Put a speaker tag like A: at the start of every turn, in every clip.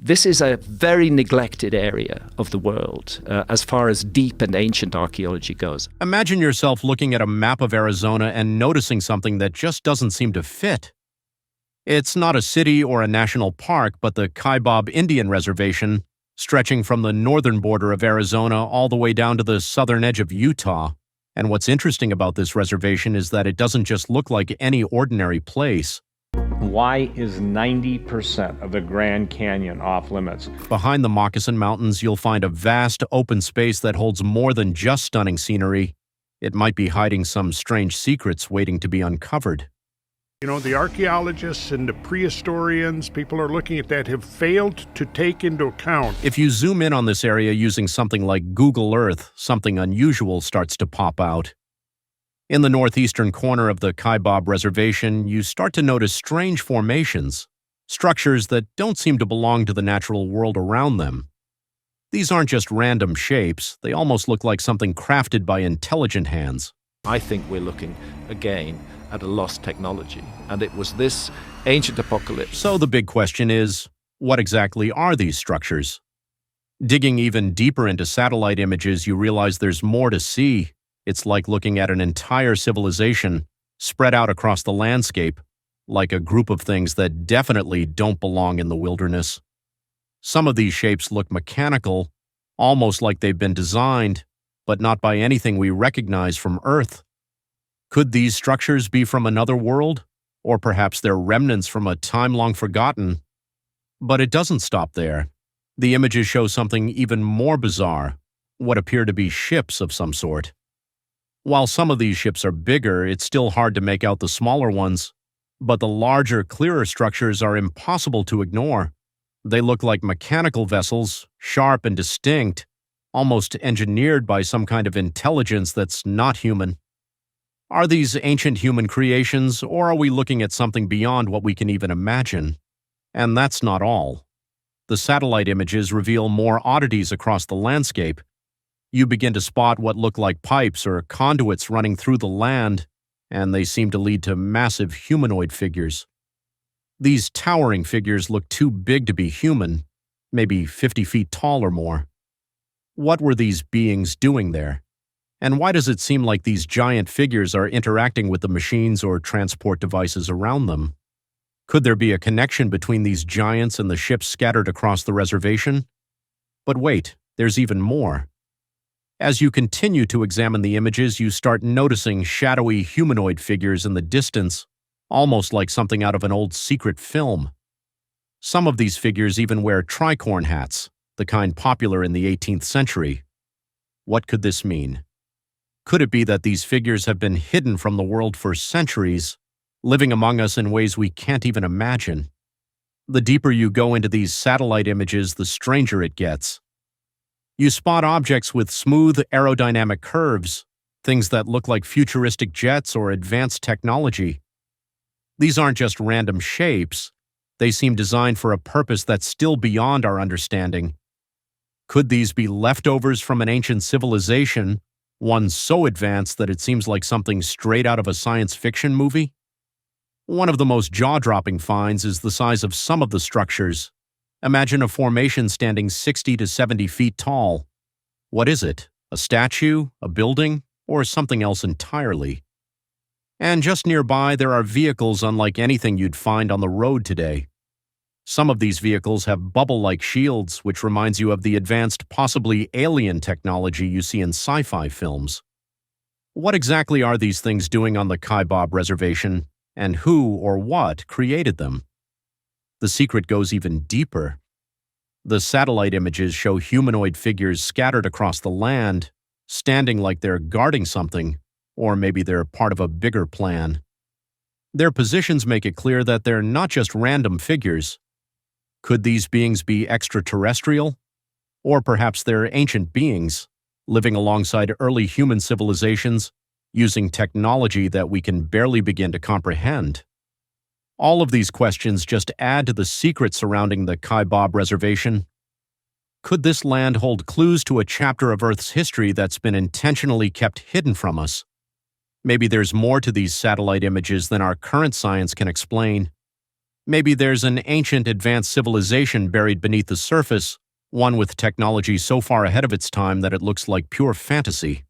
A: This is a very neglected area of the world as far as deep and ancient archaeology goes.
B: Imagine yourself looking at a map of Arizona and noticing something that just doesn't seem to fit. It's not a city or a national park, but the Kaibab Indian Reservation, stretching from the northern border of Arizona all the way down to the southern edge of Utah. And what's interesting about this reservation is that it doesn't just look like any ordinary place.
C: Why is 90% of the Grand Canyon off limits?
B: Behind the Moccasin Mountains, you'll find a vast open space that holds more than just stunning scenery. It might be hiding some strange secrets waiting to be uncovered.
D: You know, the archaeologists and the prehistorians, people are looking at that, have failed to take into account.
B: If you zoom in on this area using something like Google Earth, something unusual starts to pop out. In the northeastern corner of the Kaibab Reservation, you start to notice strange formations, structures that don't seem to belong to the natural world around them. These aren't just random shapes, they almost look like something crafted by intelligent hands.
E: I think we're looking, again, at a lost technology, and it was this ancient apocalypse.
B: So the big question is, what exactly are these structures? Digging even deeper into satellite images, you realize there's more to see. It's like looking at an entire civilization spread out across the landscape, like a group of things that definitely don't belong in the wilderness. Some of these shapes look mechanical, almost like they've been designed, but not by anything we recognize from Earth. Could these structures be from another world? Or perhaps they're remnants from a time long forgotten? But it doesn't stop there. The images show something even more bizarre, what appear to be ships of some sort. While some of these ships are bigger, it's still hard to make out the smaller ones. But the larger, clearer structures are impossible to ignore. They look like mechanical vessels, sharp and distinct, almost engineered by some kind of intelligence that's not human. Are these ancient human creations, or are we looking at something beyond what we can even imagine? And that's not all. The satellite images reveal more oddities across the landscape. You begin to spot what look like pipes or conduits running through the land, and they seem to lead to massive humanoid figures. These towering figures look too big to be human, maybe 50 feet tall or more. What were these beings doing there? And why does it seem like these giant figures are interacting with the machines or transport devices around them? Could there be a connection between these giants and the ships scattered across the reservation? But wait, there's even more. As you continue to examine the images, you start noticing shadowy humanoid figures in the distance, almost like something out of an old secret film. Some of these figures even wear tricorn hats, the kind popular in the 18th century. What could this mean? Could it be that these figures have been hidden from the world for centuries, living among us in ways we can't even imagine? The deeper you go into these satellite images, the stranger it gets. You spot objects with smooth aerodynamic curves, things that look like futuristic jets or advanced technology. These aren't just random shapes. They seem designed for a purpose that's still beyond our understanding. Could these be leftovers from an ancient civilization, one so advanced that it seems like something straight out of a science fiction movie? One of the most jaw-dropping finds is the size of some of the structures. Imagine a formation standing 60 to 70 feet tall. What is it? A statue, a building, or something else entirely? And just nearby, there are vehicles unlike anything you'd find on the road today. Some of these vehicles have bubble-like shields, which reminds you of the advanced, possibly alien technology you see in sci-fi films. What exactly are these things doing on the Kaibab Reservation, and who or what created them? The secret goes even deeper. The satellite images show humanoid figures scattered across the land, standing like they're guarding something, or maybe they're part of a bigger plan. Their positions make it clear that they're not just random figures. Could these beings be extraterrestrial? Or perhaps they're ancient beings, living alongside early human civilizations, using technology that we can barely begin to comprehend. All of these questions just add to the secret surrounding the Kaibab Reservation. Could this land hold clues to a chapter of Earth's history that's been intentionally kept hidden from us? Maybe there's more to these satellite images than our current science can explain. Maybe there's an ancient advanced civilization buried beneath the surface, one with technology so far ahead of its time that it looks like pure fantasy.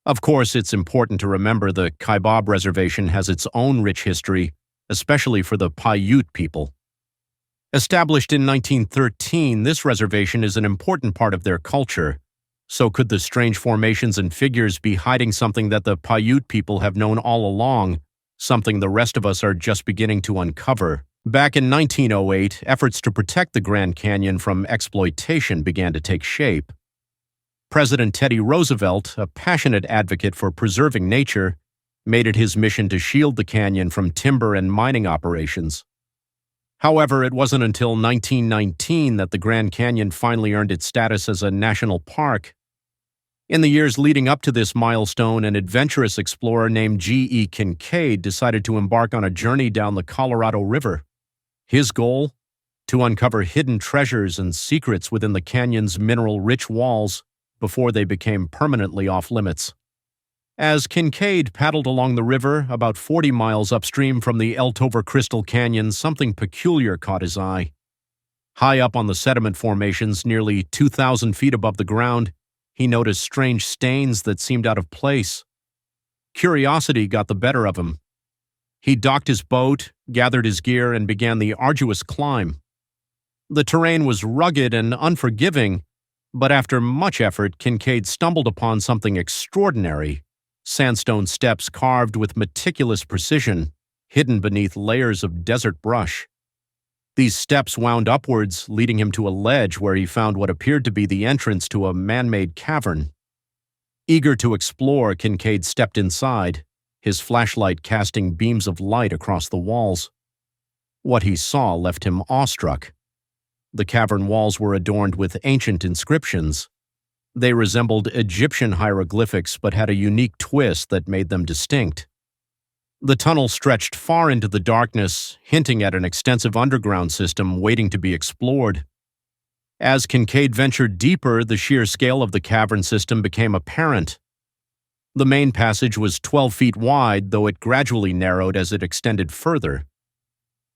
B: Of course, it's important to remember the Kaibab Reservation has its own rich history, especially for the Paiute people. Established in 1913, this reservation is an important part of their culture. So could the strange formations and figures be hiding something that the Paiute people have known all along, something the rest of us are just beginning to uncover? Back in 1908, efforts to protect the Grand Canyon from exploitation began to take shape. President Teddy Roosevelt, a passionate advocate for preserving nature, made it his mission to shield the canyon from timber and mining operations. However, it wasn't until 1919 that the Grand Canyon finally earned its status as a national park. In the years leading up to this milestone, an adventurous explorer named G.E. Kincaid decided to embark on a journey down the Colorado River. His goal? To uncover hidden treasures and secrets within the canyon's mineral-rich walls before they became permanently off-limits. As Kincaid paddled along the river, about 40 miles upstream from the Eltover Crystal Canyon, something peculiar caught his eye. High up on the sediment formations, nearly 2,000 feet above the ground, he noticed strange stains that seemed out of place. Curiosity got the better of him. He docked his boat, gathered his gear, and began the arduous climb. The terrain was rugged and unforgiving, but after much effort, Kincaid stumbled upon something extraordinary. Sandstone steps carved with meticulous precision, hidden beneath layers of desert brush. These steps wound upwards, leading him to a ledge where he found what appeared to be the entrance to a man-made cavern. Eager to explore, Kincaid stepped inside, his flashlight casting beams of light across the walls. What he saw left him awestruck. The cavern walls were adorned with ancient inscriptions. They resembled Egyptian hieroglyphics but had a unique twist that made them distinct. The tunnel stretched far into the darkness, hinting at an extensive underground system waiting to be explored. As Kincaid ventured deeper, the sheer scale of the cavern system became apparent. The main passage was 12 feet wide, though it gradually narrowed as it extended further.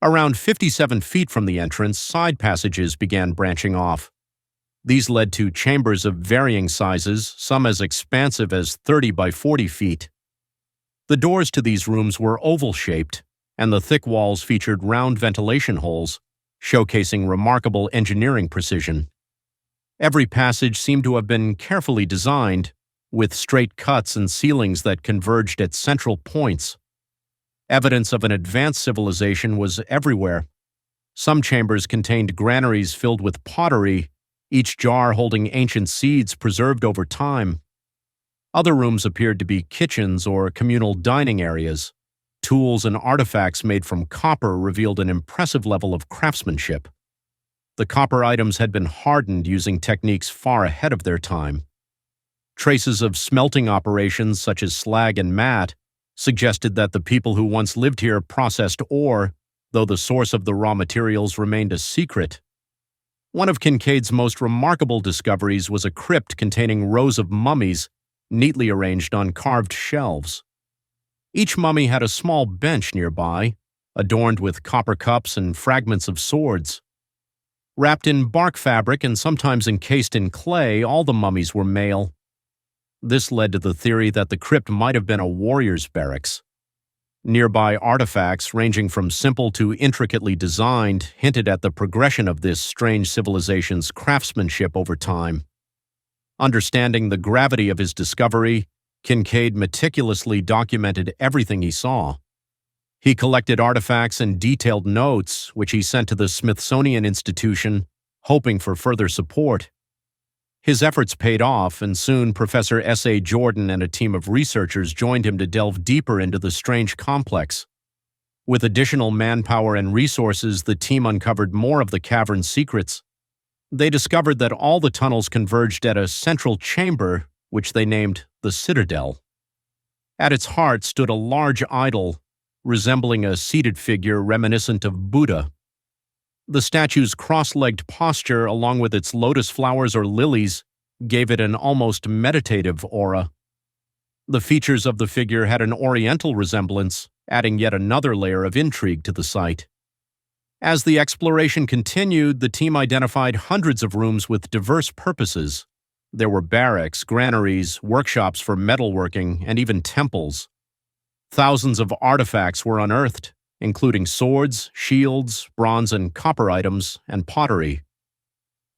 B: Around 57 feet from the entrance, side passages began branching off. These led to chambers of varying sizes, some as expansive as 30 by 40 feet. The doors to these rooms were oval-shaped, and the thick walls featured round ventilation holes, showcasing remarkable engineering precision. Every passage seemed to have been carefully designed, with straight cuts and ceilings that converged at central points. Evidence of an advanced civilization was everywhere. Some chambers contained granaries filled with pottery, each jar holding ancient seeds preserved over time. Other rooms appeared to be kitchens or communal dining areas. Tools and artifacts made from copper revealed an impressive level of craftsmanship. The copper items had been hardened using techniques far ahead of their time. Traces of smelting operations such as slag and matte suggested that the people who once lived here processed ore, though the source of the raw materials remained a secret. One of Kincaid's most remarkable discoveries was a crypt containing rows of mummies neatly arranged on carved shelves. Each mummy had a small bench nearby, adorned with copper cups and fragments of swords. Wrapped in bark fabric and sometimes encased in clay, all the mummies were male. This led to the theory that the crypt might have been a warrior's barracks. Nearby artifacts, ranging from simple to intricately designed, hinted at the progression of this strange civilization's craftsmanship over time. Understanding the gravity of his discovery, Kincaid meticulously documented everything he saw. He collected artifacts and detailed notes, which he sent to the Smithsonian Institution, hoping for further support. His efforts paid off, and soon Professor S.A. Jordan and a team of researchers joined him to delve deeper into the strange complex. With additional manpower and resources, the team uncovered more of the cavern's secrets. They discovered that all the tunnels converged at a central chamber, which they named the Citadel. At its heart stood a large idol, resembling a seated figure reminiscent of Buddha. The statue's cross-legged posture, along with its lotus flowers or lilies, gave it an almost meditative aura. The features of the figure had an oriental resemblance, adding yet another layer of intrigue to the sight. As the exploration continued, the team identified hundreds of rooms with diverse purposes. There were barracks, granaries, workshops for metalworking, and even temples. Thousands of artifacts were unearthed, including swords, shields, bronze and copper items, and pottery.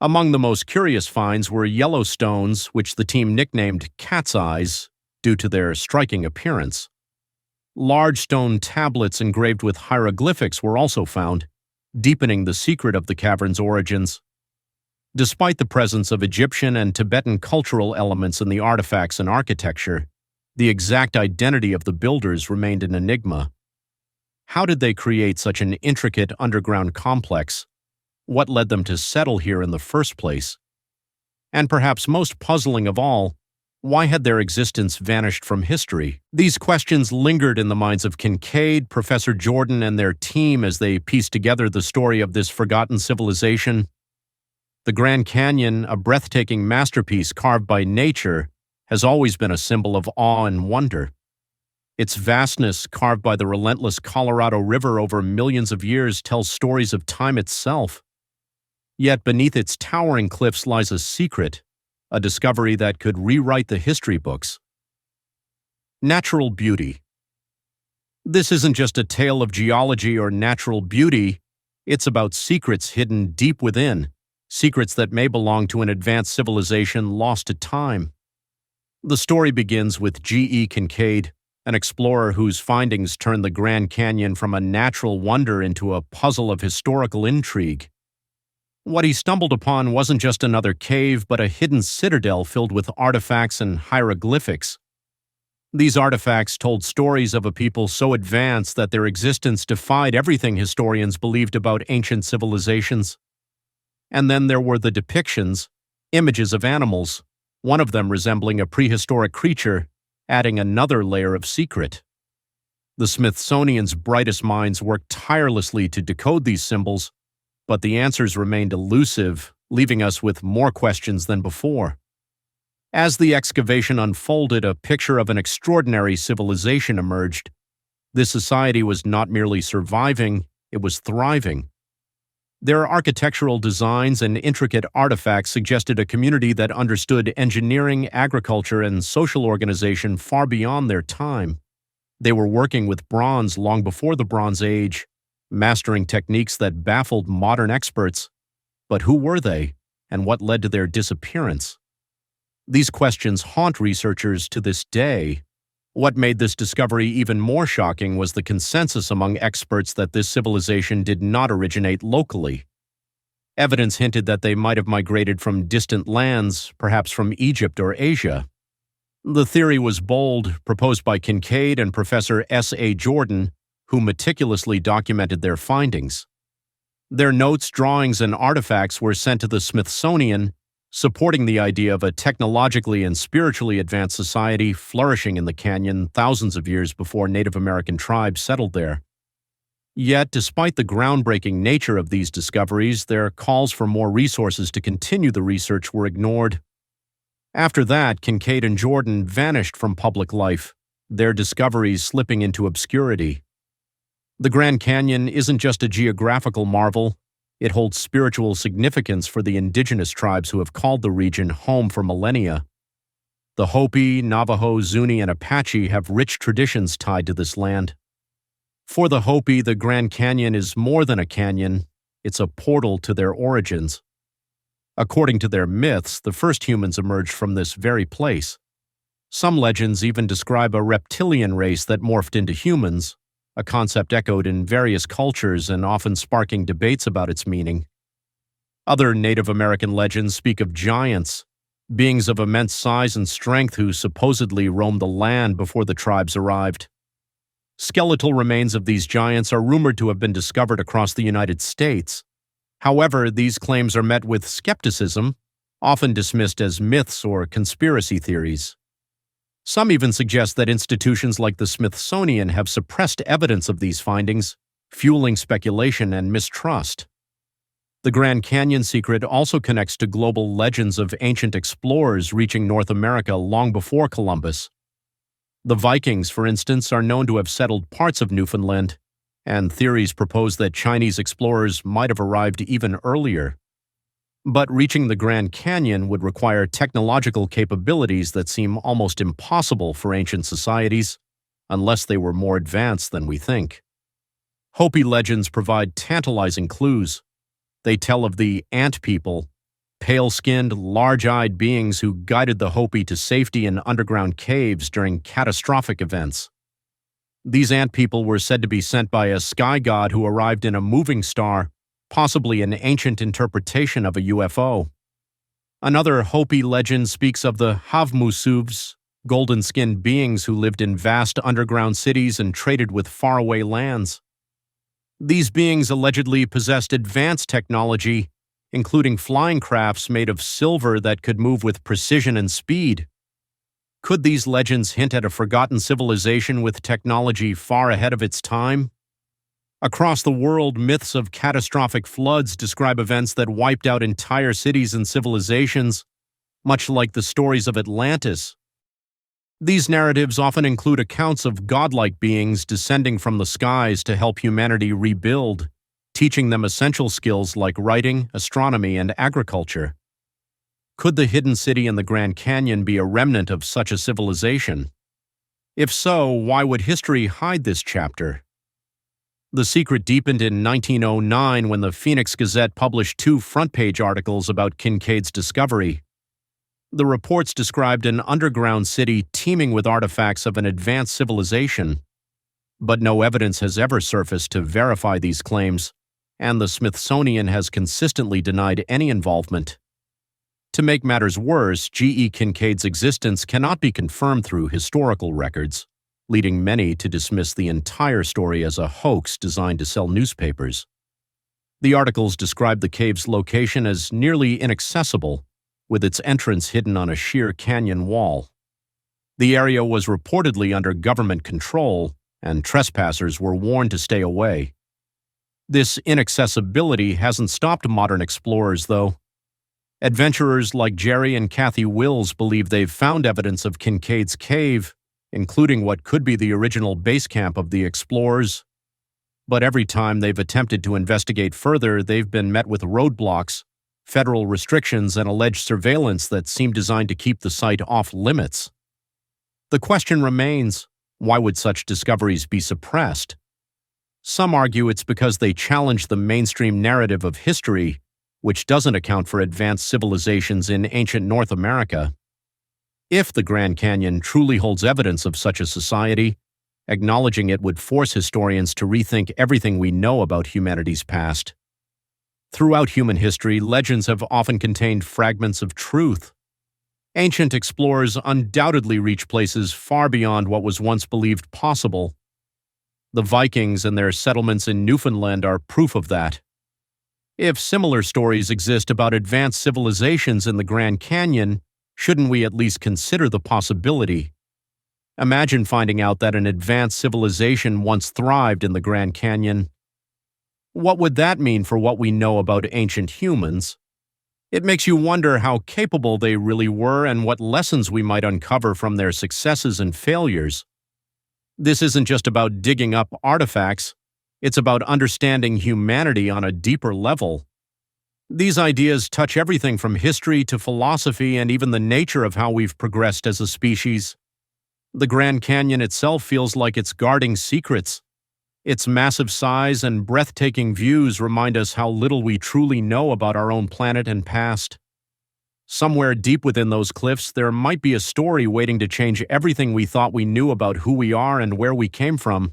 B: Among the most curious finds were yellow stones, which the team nicknamed Cat's Eyes due to their striking appearance. Large stone tablets engraved with hieroglyphics were also found, deepening the secret of the cavern's origins. Despite the presence of Egyptian and Tibetan cultural elements in the artifacts and architecture, the exact identity of the builders remained an enigma. How did they create such an intricate underground complex? What led them to settle here in the first place? And perhaps most puzzling of all, why had their existence vanished from history? These questions lingered in the minds of Kincaid, Professor Jordan, and their team as they pieced together the story of this forgotten civilization. The Grand Canyon, a breathtaking masterpiece carved by nature, has always been a symbol of awe and wonder. Its vastness, carved by the relentless Colorado River over millions of years, tells stories of time itself. Yet beneath its towering cliffs lies a secret, a discovery that could rewrite the history books. Natural beauty. This isn't just a tale of geology or natural beauty, it's about secrets hidden deep within, secrets that may belong to an advanced civilization lost to time. The story begins with G.E. Kincaid, an explorer whose findings turned the Grand Canyon from a natural wonder into a puzzle of historical intrigue. What he stumbled upon wasn't just another cave, but a hidden citadel filled with artifacts and hieroglyphics. These artifacts told stories of a people so advanced that their existence defied everything historians believed about ancient civilizations. And then there were the depictions, images of animals, one of them resembling a prehistoric creature, adding another layer of secret. The Smithsonian's brightest minds worked tirelessly to decode these symbols, but the answers remained elusive, leaving us with more questions than before. As the excavation unfolded, a picture of an extraordinary civilization emerged. This society was not merely surviving, it was thriving. Their architectural designs and intricate artifacts suggested a community that understood engineering, agriculture, and social organization far beyond their time. They were working with bronze long before the Bronze Age, mastering techniques that baffled modern experts. But who were they, and what led to their disappearance? These questions haunt researchers to this day. What made this discovery even more shocking was the consensus among experts that this civilization did not originate locally. Evidence hinted that they might have migrated from distant lands, perhaps from Egypt or Asia. The theory was bold, proposed by Kincaid and Professor S.A. Jordan, who meticulously documented their findings. Their notes, drawings, and artifacts were sent to the Smithsonian, supporting the idea of a technologically and spiritually advanced society flourishing in the canyon thousands of years before Native American tribes settled there. Yet, despite the groundbreaking nature of these discoveries, their calls for more resources to continue the research were ignored. After that, Kincaid and Jordan vanished from public life, their discoveries slipping into obscurity. The Grand Canyon isn't just a geographical marvel, it holds spiritual significance for the indigenous tribes who have called the region home for millennia. The Hopi, Navajo, Zuni, and Apache have rich traditions tied to this land. For the Hopi, the Grand Canyon is more than a canyon, it's a portal to their origins. According to their myths, the first humans emerged from this very place. Some legends even describe a reptilian race that morphed into humans, a concept echoed in various cultures and often sparking debates about its meaning. Other Native American legends speak of giants, beings of immense size and strength who supposedly roamed the land before the tribes arrived. Skeletal remains of these giants are rumored to have been discovered across the United States. However, these claims are met with skepticism, often dismissed as myths or conspiracy theories. Some even suggest that institutions like the Smithsonian have suppressed evidence of these findings, fueling speculation and mistrust. The Grand Canyon secret also connects to global legends of ancient explorers reaching North America long before Columbus. The Vikings, for instance, are known to have settled parts of Newfoundland, and theories propose that Chinese explorers might have arrived even earlier. But reaching the Grand Canyon would require technological capabilities that seem almost impossible for ancient societies, unless they were more advanced than we think. Hopi legends provide tantalizing clues. They tell of the Ant People, pale-skinned, large-eyed beings who guided the Hopi to safety in underground caves during catastrophic events. These Ant People were said to be sent by a sky god who arrived in a moving star, possibly an ancient interpretation of a UFO. Another Hopi legend speaks of the Havmusuvs, golden-skinned beings who lived in vast underground cities and traded with faraway lands. These beings allegedly possessed advanced technology, including flying crafts made of silver that could move with precision and speed. Could these legends hint at a forgotten civilization with technology far ahead of its time? Across the world, myths of catastrophic floods describe events that wiped out entire cities and civilizations, much like the stories of Atlantis. These narratives often include accounts of godlike beings descending from the skies to help humanity rebuild, teaching them essential skills like writing, astronomy, and agriculture. Could the hidden city in the Grand Canyon be a remnant of such a civilization? If so, why would history hide this chapter? The secret deepened in 1909 when the Phoenix Gazette published 2 front-page articles about Kincaid's discovery. The reports described an underground city teeming with artifacts of an advanced civilization, but no evidence has ever surfaced to verify these claims, and the Smithsonian has consistently denied any involvement. To make matters worse, G.E. Kincaid's existence cannot be confirmed through historical records, leading many to dismiss the entire story as a hoax designed to sell newspapers. The articles describe the cave's location as nearly inaccessible, with its entrance hidden on a sheer canyon wall. The area was reportedly under government control, and trespassers were warned to stay away. This inaccessibility hasn't stopped modern explorers, though. Adventurers like Jerry and Kathy Wills believe they've found evidence of Kincaid's cave, including what could be the original base camp of the explorers. But every time they've attempted to investigate further, they've been met with roadblocks, federal restrictions, and alleged surveillance that seem designed to keep the site off limits. The question remains, why would such discoveries be suppressed? Some argue it's because they challenge the mainstream narrative of history, which doesn't account for advanced civilizations in ancient North America. If the Grand Canyon truly holds evidence of such a society, acknowledging it would force historians to rethink everything we know about humanity's past. Throughout human history, legends have often contained fragments of truth. Ancient explorers undoubtedly reached places far beyond what was once believed possible. The Vikings and their settlements in Newfoundland are proof of that. If similar stories exist about advanced civilizations in the Grand Canyon, shouldn't we at least consider the possibility? Imagine finding out that an advanced civilization once thrived in the Grand Canyon. What would that mean for what we know about ancient humans? It makes you wonder how capable they really were and what lessons we might uncover from their successes and failures. This isn't just about digging up artifacts. It's about understanding humanity on a deeper level. These ideas touch everything from history to philosophy and even the nature of how we've progressed as a species. The Grand Canyon itself feels like it's guarding secrets. Its massive size and breathtaking views remind us how little we truly know about our own planet and past. Somewhere deep within those cliffs, there might be a story waiting to change everything we thought we knew about who we are and where we came from.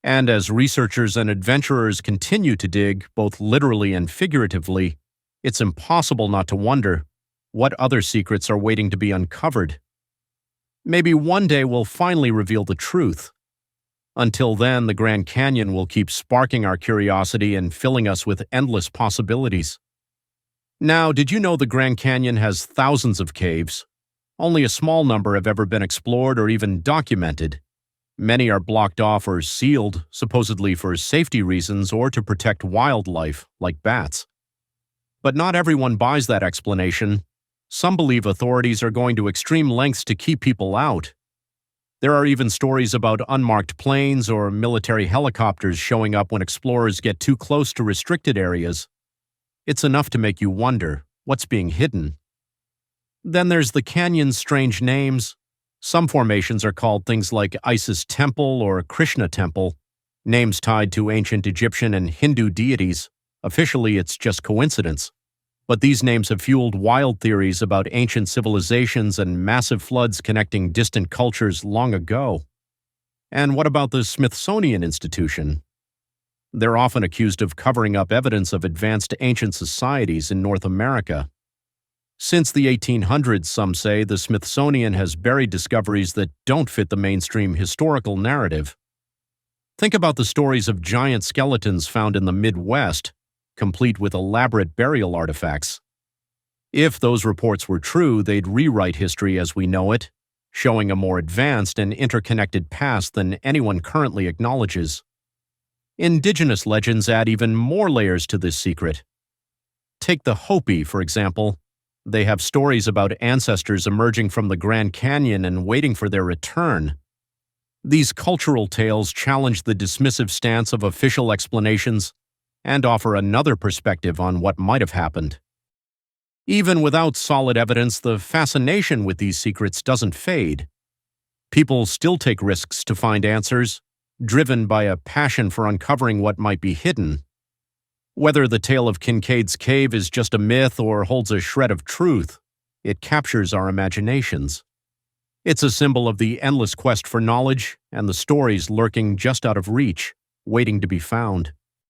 B: And as researchers and adventurers continue to dig, both literally and figuratively, it's impossible not to wonder, what other secrets are waiting to be uncovered? Maybe one day we'll finally reveal the truth. Until then, the Grand Canyon will keep sparking our curiosity and filling us with endless possibilities. Now, did you know the Grand Canyon has thousands of caves? Only a small number have ever been explored or even documented. Many are blocked off or sealed, supposedly for safety reasons or to protect wildlife, like bats. But not everyone buys that explanation. Some believe authorities are going to extreme lengths to keep people out. There are even stories about unmarked planes or military helicopters showing up when explorers get too close to restricted areas. It's enough to make you wonder what's being hidden. Then there's the canyon's strange names. Some formations are called things like Isis Temple or Krishna Temple, names tied to ancient Egyptian and Hindu deities. Officially, it's just coincidence. But these names have fueled wild theories about ancient civilizations and massive floods connecting distant cultures long ago. And what about the Smithsonian Institution? They're often accused of covering up evidence of advanced ancient societies in North America. Since the 1800s, some say, the Smithsonian has buried discoveries that don't fit the mainstream historical narrative. Think about the stories of giant skeletons found in the Midwest, complete with elaborate burial artifacts. If those reports were true, they'd rewrite history as we know it, showing a more advanced and interconnected past than anyone currently acknowledges. Indigenous legends add even more layers to this secret. Take the Hopi, for example. They have stories about ancestors emerging from the Grand Canyon and waiting for their return. These cultural tales challenge the dismissive stance of official explanations and offer another perspective on what might have happened. Even without solid evidence, the fascination with these secrets doesn't fade. People still take risks to find answers, driven by a passion for uncovering what might be hidden. Whether the tale of Kincaid's Cave is just a myth or holds a shred of truth, it captures our imaginations. It's a symbol of the endless quest for knowledge and the stories lurking just out of reach, waiting to be found.